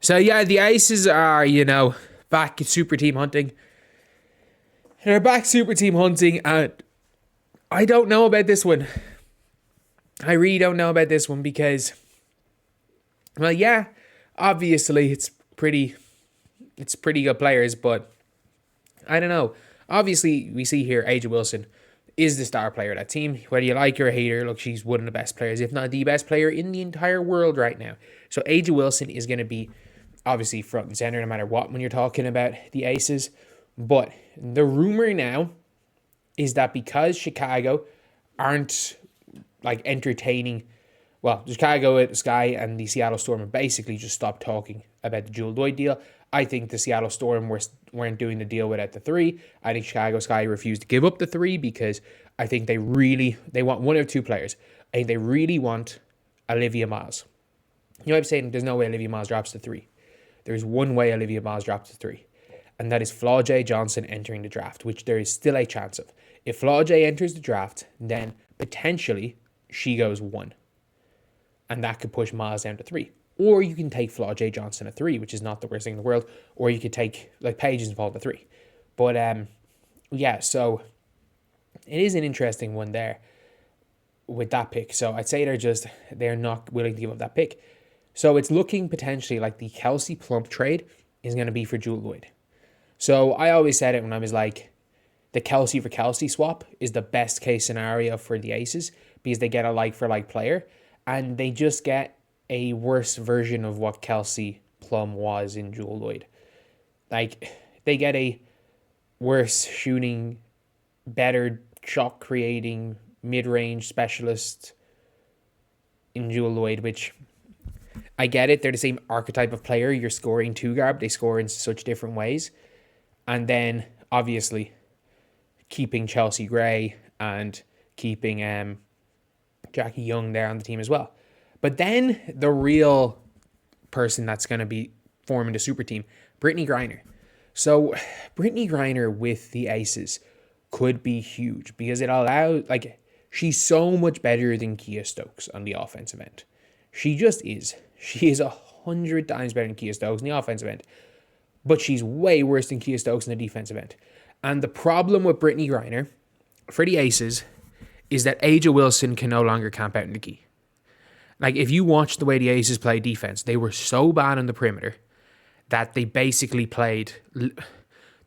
So yeah, the Aces are, back at super team hunting. They're back super team hunting, and I don't know about this one. I really don't know about this one because, well, yeah, obviously it's pretty good players, but I don't know. Obviously, we see here A'ja Wilson is the star player of that team. Whether you like her or hate her, look, she's one of the best players, if not the best player in the entire world right now. So A'ja Wilson is going to be obviously front and center no matter what when you're talking about the Aces. But the rumor now is that because Chicago aren't like entertaining, well, Chicago, Sky, and the Seattle Storm have basically just stopped talking about the Jewel Lloyd deal. I think the Seattle Storm weren't doing the deal without the three. I think Chicago Sky refused to give up the three because I think they want one of two players. I think they really want Olivia Miles. I'm saying there's no way Olivia Miles drops the three. There's one way Olivia Miles drops the three, and that is Flau'jae Johnson entering the draft, which there is still a chance of. If Flau'jae enters the draft, then potentially she goes one, and that could push Miles down to three. Or you can take Flau'jae Johnson at three, which is not the worst thing in the world. Or you could take, like, Paige is involved at three. But, yeah, so it is an interesting one there with that pick. So I'd say they're not willing to give up that pick. So it's looking potentially like the Kelsey Plump trade is going to be for Jewel Lloyd. So I always said it when I was like, the Kelsey for Kelsey swap is the best case scenario for the Aces because they get a like for like player and they just get a worse version of what Kelsey Plum was in Jewel Lloyd. Like, they get a worse shooting, better shot creating, mid-range specialist in Jewel Lloyd, which I get it. They're the same archetype of player. You're scoring two guard. They score in such different ways. And then, obviously, keeping Chelsea Gray and keeping Jackie Young there on the team as well. But then the real person that's going to be forming the super team, Brittney Griner. So Brittney Griner with the Aces could be huge because it allows, like, she's so much better than Kia Stokes on the offensive end. She just is. She is 100 times better than Kia Stokes on the offensive end. But she's way worse than Kia Stokes on the defensive end. And the problem with Brittney Griner for the Aces is that A'ja Wilson can no longer camp out in the key. Like, if you watch the way the Aces play defense, they were so bad on the perimeter that they basically put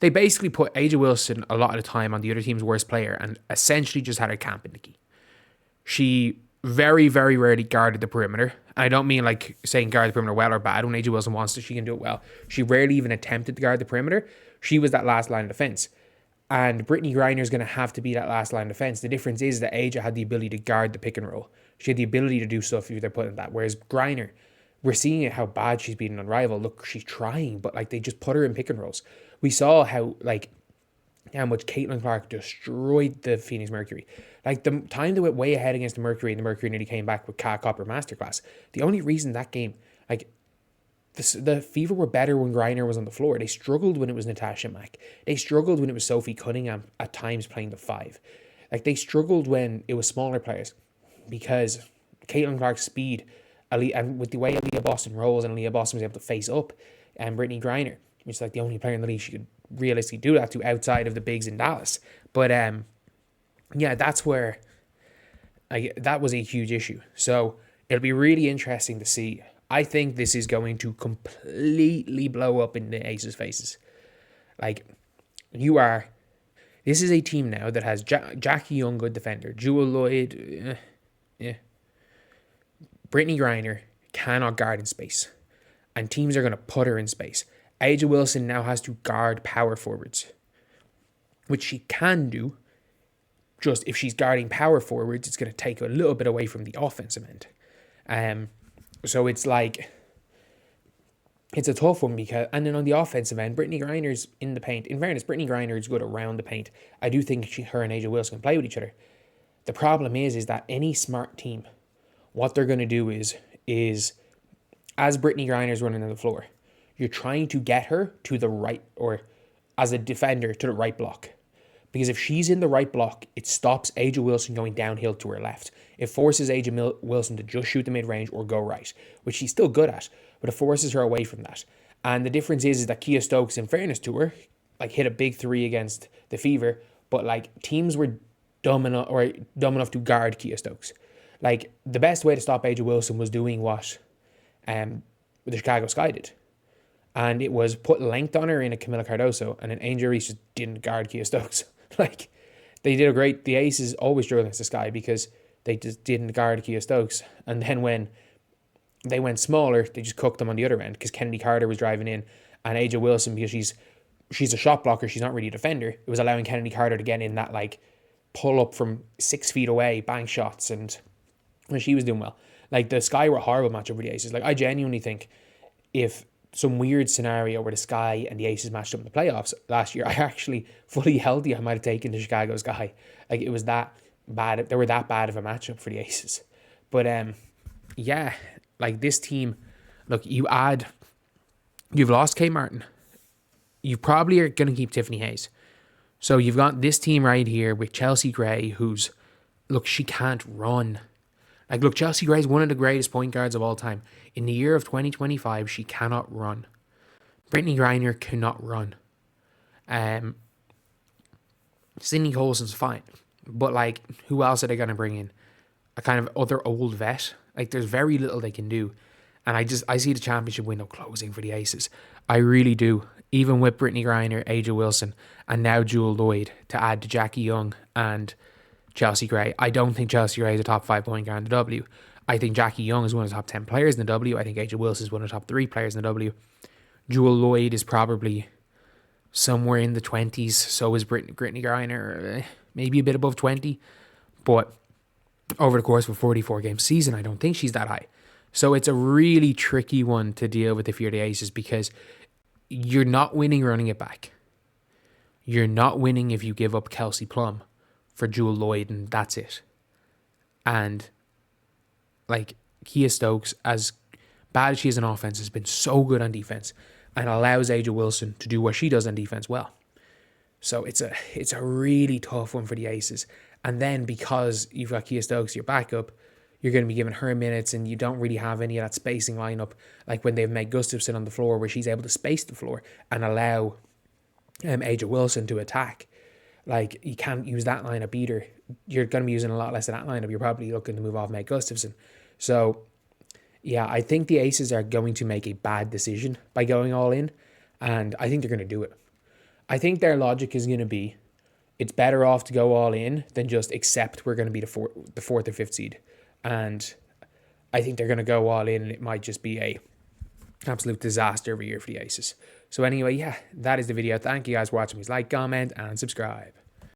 A'ja Wilson a lot of the time on the other team's worst player and essentially just had her camp in the key. She very, very rarely guarded the perimeter. And I don't mean like saying guard the perimeter well or bad. When A'ja Wilson wants to, she can do it well. She rarely even attempted to guard the perimeter. She was that last line of defense. And Brittney Griner is going to have to be that last line of defense. The difference is that A'ja had the ability to guard the pick and roll. She had the ability to do stuff if they're putting that. Whereas Griner, we're seeing it how bad she's being on Rival. Look, she's trying, but like they just put her in pick and rolls. We saw how much Caitlin Clark destroyed the Phoenix Mercury. Like the time they went way ahead against the Mercury and the Mercury nearly came back with Cat Copper Masterclass. The only reason that game, like the Fever were better when Griner was on the floor. They struggled when it was Natasha Mack. They struggled when it was Sophie Cunningham at times playing the five. Like they struggled when it was smaller players because Caitlin Clark's speed, and with the way Aaliyah Boston rolls and Aaliyah Boston was able to face up and Brittney Griner, which is like the only player in the league she could realistically do that to outside of the bigs in Dallas. But yeah, that's where that was a huge issue. So it'll be really interesting to see. I think this is going to completely blow up in the Aces' faces. Like, this is a team now that has Jackie Young, good defender, Jewel Lloyd, Brittney Griner cannot guard in space. And teams are going to put her in space. A'ja Wilson now has to guard power forwards, which she can do. Just if she's guarding power forwards, it's going to take a little bit away from the offensive end. So it's like, it's a tough one because, and then on the offensive end, Brittney Griner's in the paint. In fairness, Brittney Griner is good around the paint. I do think her and A'ja Wilson can play with each other. The problem is that any smart team, what they're going to do is as Brittney Griner's running on the floor, you're trying to get her to the right, or as a defender to the right block. Because if she's in the right block, it stops A'ja Wilson going downhill to her left. It forces A'ja Wilson to just shoot the mid-range or go right, which she's still good at. but it forces her away from that. And the difference is that Kia Stokes, in fairness to her, like hit a big three against the Fever, but like teams were dumb enough to guard Kia Stokes. Like the best way to stop Aja Wilson was doing what the Chicago Sky did. And it was put length on her in a Camila Cardoso, and then Angel Reese just didn't guard Kia Stokes. Like, they did a great... The Aces always struggled against the Sky because they just didn't guard Kia Stokes. And then when they went smaller, they just cooked them on the other end because Kennedy Carter was driving in, and Aja Wilson, because she's a shot blocker, she's not really a defender, it was allowing Kennedy Carter to get in that, like, pull up from 6 feet away, bank shots, and when she was doing well. Like, the Sky were a horrible matchup for the Aces. Like, I genuinely think if some weird scenario where the Sky and the Aces matched up in the playoffs last year, I actually, fully healthy, I might have taken the Chicago Sky. Like, it was that bad. They were that bad of a matchup for the Aces. But, yeah, like, this team, look, you've lost Kate Martin. You probably are going to keep Tiffany Hayes. So you've got this team right here with Chelsea Gray, who's, look, she can't run. Like, look, Chelsea Gray is one of the greatest point guards of all time. In the year of 2025, she cannot run. Brittany Griner cannot run. Sydney Colson's fine. But, like, who else are they going to bring in? A kind of other old vet? Like, there's very little they can do. And I see the championship window closing for the Aces. I really do. Even with Brittany Griner, Aja Wilson, and now Jewel Lloyd to add to Jackie Young and Chelsea Gray. I don't think Chelsea Gray is a top 5 point guard in the W. I think Jackie Young is one of the top 10 players in the W. I think Aja Wilson is one of the top 3 players in the W. Jewel Lloyd is probably somewhere in the 20s. So is Brittany Griner, maybe a bit above 20. But over the course of a 44-game season, I don't think she's that high. So it's a really tricky one to deal with if you're the Aces, because you're not winning running it back. You're not winning if you give up Kelsey Plum for Jewel Lloyd and that's it. And like, Kia Stokes, as bad as she is on offense, has been so good on defense and allows Aja Wilson to do what she does on defense well. So it's a really tough one for the Aces. And then because you've got Kia Stokes, your backup, you're going to be giving her minutes, and you don't really have any of that spacing lineup, like when they've Meg Gustafson on the floor, where she's able to space the floor and allow Aja Wilson to attack. Like, you can't use that lineup either. You're going to be using a lot less of that lineup. You're probably looking to move off Meg Gustafson. So, yeah, I think the Aces are going to make a bad decision by going all in, and I think they're going to do it. I think their logic is going to be, it's better off to go all in than just accept we're going to be the fourth or fifth seed. And I think they're going to go all in, and it might just be a absolute disaster every year for the Aces. So anyway, yeah, that is the video. Thank you guys for watching. Please like, comment, and subscribe.